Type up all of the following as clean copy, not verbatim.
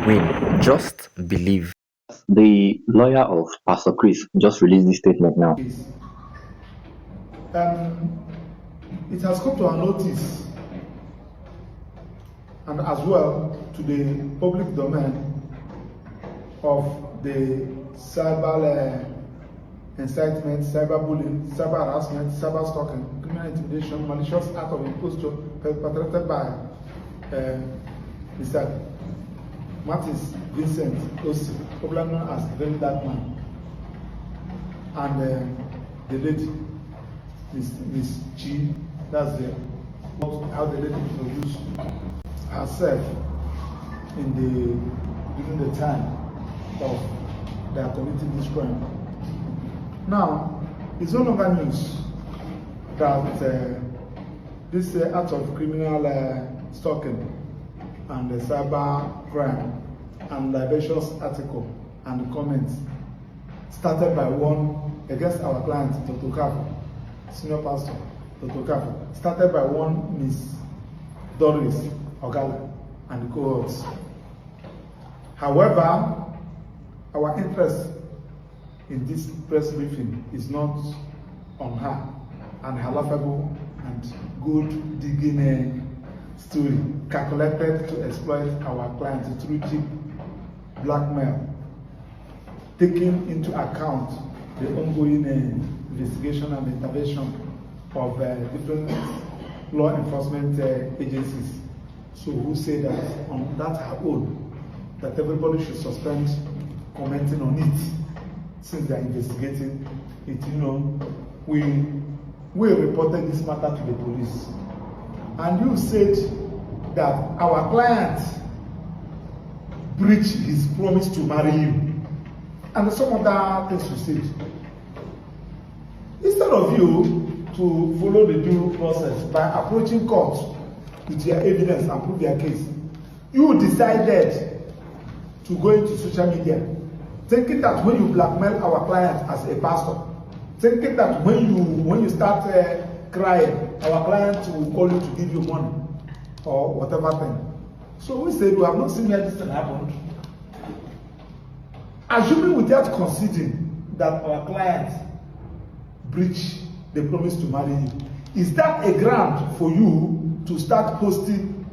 win. Just believe. The lawyer of Pastor Chris just released this statement now. It has come to our notice and as well to the public domain of the cyber incitement, cyberbullying, cyber harassment, cyber stalking, criminal intimidation, malicious act of imposture perpetrated by Mr. Martins Vincent Osi, popularly known as Verydarkman, and the lady, Miss G, that's how the lady introduced herself during the time of their committing this crime. Now, it's no longer news that this act of criminal stalking and cyber crime and libelous article and comments started by one against our client, Dr. Okafor, senior pastor, Dr. Okafor, started by one Miss Doris, Ogala, and the cohorts. However, our interest in this press briefing is not on her and her laughable and good digging story calculated to exploit our client through cheap blackmail, taking into account the ongoing investigation and intervention of different law enforcement agencies. So who say that on that her own, that everybody should suspend commenting on it since they are investigating it. We reported this matter to the police, and you said that our client breached his promise to marry you, and some other things you said. Instead of you to follow the due process by approaching court with your evidence and prove your case, you decided to go into social media, thinking that when you blackmail our client as a pastor, thinking that when you start crying, our client will call you to give you money or whatever thing. So we said we have not seen where this thing happened. Assuming without conceding that our client breached the promise to marry you, is that a ground for you to start posting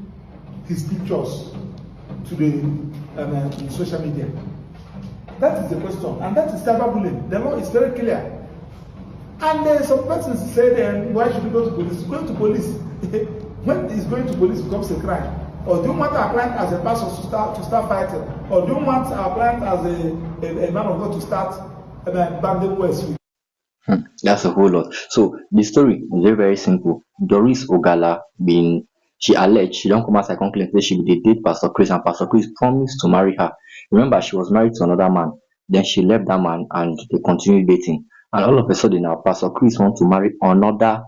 his pictures to the social media? That is the question, and that is cyberbullying. The law is very clear. And some persons say, why should we go to police? Going to police, when is going to police becomes a crime. Or do you want our client as a pastor to start fighting? Or do you want our client as a man of God to start banding words? That's a whole lot. So the story is very, very simple. Doris Ogala she alleged, she don't come as a complaint, say she did date Pastor Chris, and Pastor Chris promised to marry her. Remember, she was married to another man. Then she left that man and they continued dating. And all of a sudden now, Pastor Chris wants to marry another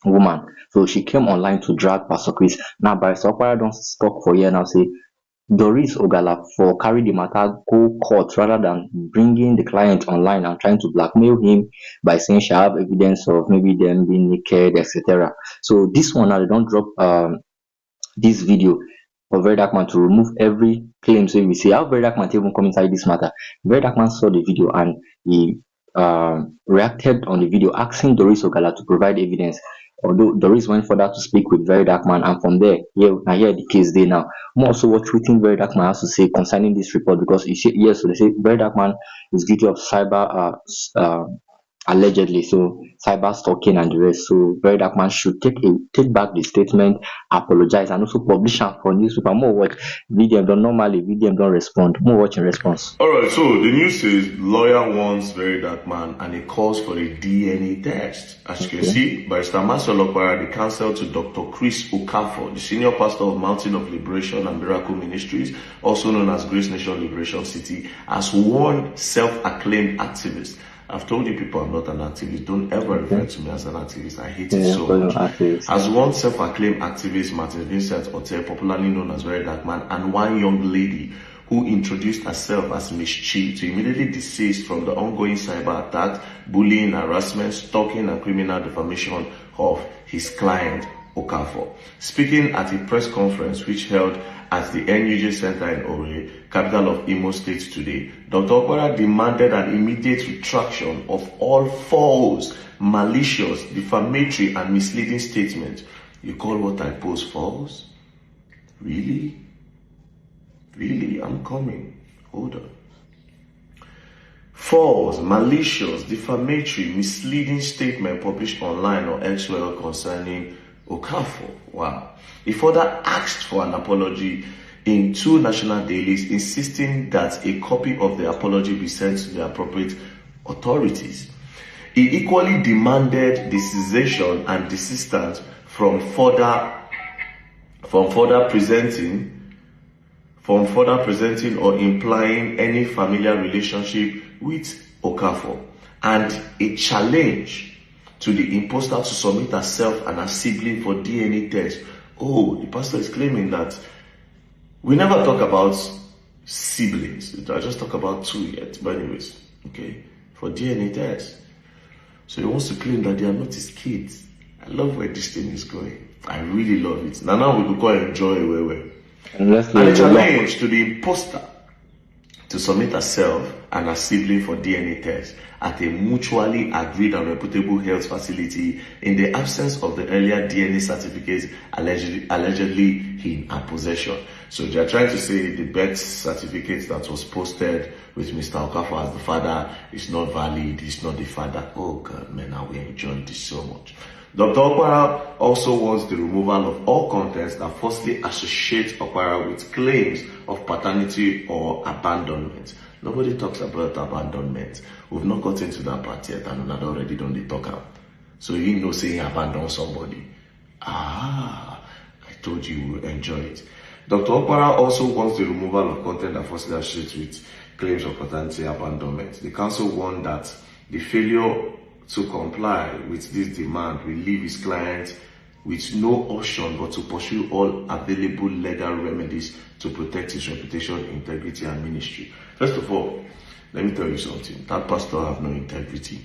woman. So she came online to drag Pastor Chris. Now, Barrister Okpara don't stop for here now, say Doris Ogala for carry the matter go court rather than bringing the client online and trying to blackmail him by saying she have evidence of maybe them being naked, etc. So this one now they don't drop this video of Verydarkman to remove every claim. So we see how Verydarkman even come inside this matter. Verydarkman saw the video and he reacted on the video, asking Doris Ogala to provide evidence. Although Doris went further to speak with Verydarkman, and from there, here the case day now. More also what we think Verydarkman has to say concerning this report, because he said yes, so they say Verydarkman is guilty of cyber allegedly, so cyber stalking and the rest. So Verydarkman should take back the statement, apologize, and also publish them for newspaper. More watch video don't normally don't respond. More watch in response. Alright, so the news says lawyer warns Verydarkman and it calls for a DNA test. As you can see, Barrister Okpara, the counsel to Dr. Chris Okafor, the senior pastor of Mountain of Liberation and Miracle Ministries, also known as Grace Nation Liberation City, has warned self-acclaimed activists. I've told you people I'm not an activist. Don't ever refer to me as an activist. I hate it so much. As one self-acclaimed activist, Martin Vincent Ote, popularly known as Verydarkman, and one young lady who introduced herself as Miss Chi to immediately desist from the ongoing cyber attack, bullying, harassment, stalking, and criminal defamation of his client, Okafor. Speaking at a press conference which held at the NUJ Center in Owerri, capital of Imo State today, Dr. Okpara demanded an immediate retraction of all false, malicious, defamatory, and misleading statements. You call what I post false? Really? Really? I'm coming. Hold on. False, malicious, defamatory, misleading statement published online or elsewhere concerning Okafor. Wow. He further asked for an apology in 2 national dailies, insisting that a copy of the apology be sent to the appropriate authorities. He equally demanded the cessation and desistance from further presenting or implying any familiar relationship with Okafor, and a challenge to the imposter to submit herself and her sibling for DNA test. Oh, the pastor is claiming that we never talk about siblings. I just talk about 2 yet. But anyways, okay, for DNA test. So he wants to claim that they are not his kids. I love where this thing is going. I really love it. Now we go enjoy where. And a challenge to the imposter to submit herself and her sibling for DNA test at a mutually agreed and reputable health facility in the absence of the earlier DNA certificates allegedly in her possession. So they are trying to say the birth certificate that was posted with Mr. Okafor as the father is not valid, he's not the father. Oh God, man, I will enjoy this so much. Dr. Okpara also wants the removal of all contents that falsely associate Okpara with claims of paternity or abandonment. Nobody talks about abandonment. We've not got into that part yet, and we've already done the talk out. So you know, saying abandon somebody. I told you you will enjoy it. Dr. Okpara also wants the removal of content that falsely associates with claims of paternity and abandonment. The council warned that the failure to comply with this demand will leave his client with no option but to pursue all available legal remedies to protect his reputation, integrity, and ministry. First of all, let me tell you something. That pastor have no integrity.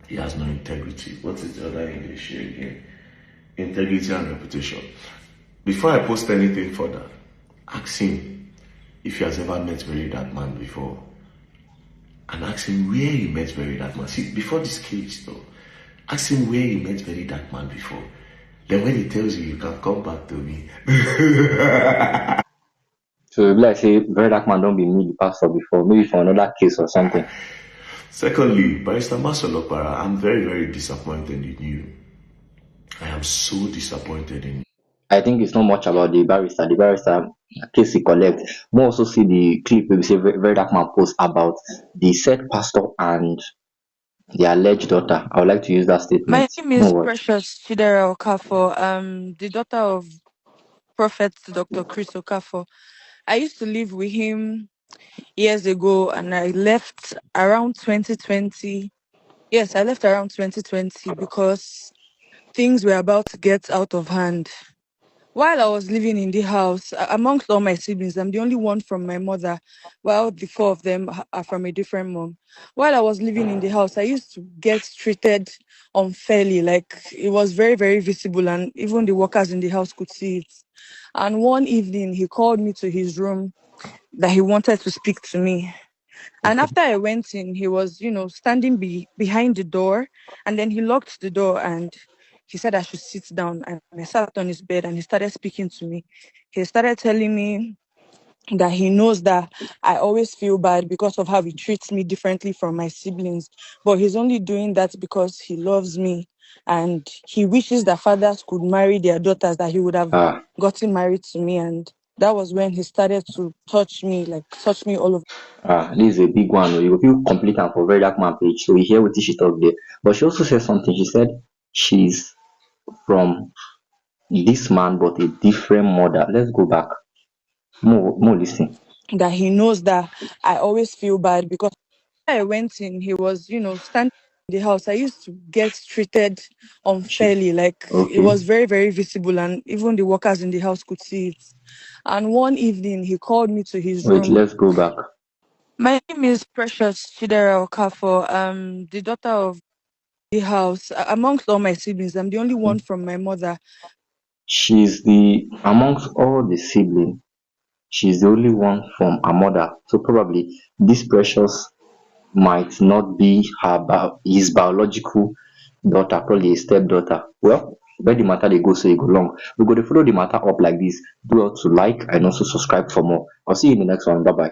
He has no integrity. What is the other English here again? Integrity and reputation. Before I post anything further, ask him if he has ever met Verydarkman before. And ask him where he met Verydarkman. See, before this case though, ask him where he met Verydarkman before. Then when he tells you, you can come back to me. So like say Verydarkman don't be me the pastor before, maybe for another case or something. Secondly, Barrister Okpara, I'm very, very disappointed in you. I am so disappointed in you. I think it's not much about the barrister. The barrister case he collect. We also see the clip where we say Verydarkman post about the said pastor and the alleged daughter. I would like to use that statement. My name is Precious Chidera Okafor. The daughter of Prophet Dr. Chris Okafor. I used to live with him years ago, and I left around 2020. Yes, I left around 2020 because things were about to get out of hand. While I was living in the house, amongst all my siblings, I'm the only one from my mother, while the 4 of them are from a different mom. While I was living in the house, I used to get treated unfairly. Like, it was very, very visible, and even the workers in the house could see it. And one evening, he called me to his room that he wanted to speak to me. And after I went in, he was, standing behind the door, and then he locked the door and he said I should sit down. And I sat on his bed and he started speaking to me. He started telling me that he knows that I always feel bad because of how he treats me differently from my siblings. But he's only doing that because he loves me. And he wishes that fathers could marry their daughters, that he would have gotten married to me. And that was when he started to touch me all over. This is a big one. You feel complete and for Verydarkman page. So we hear what she talked there. But she also said something. She said she's from this man but a different mother. Let's go back. More listen. That he knows that I always feel bad because I went in, he was, standing in the house. I used to get treated unfairly. Like, it was very, very visible, and even the workers in the house could see it. And one evening, he called me to his room. Wait, let's go back. My name is Precious Chidera Okafor. The daughter of the house. Amongst all my siblings, I'm the only one from my mother. She's the amongst all the siblings, she's the only one from her mother. So probably this precious might not be his biological daughter, probably a stepdaughter. Well, where the matter they go, so you go long. We're going to follow the matter up like this. Do not to like and also subscribe for more. I'll see you in the next one. Bye bye.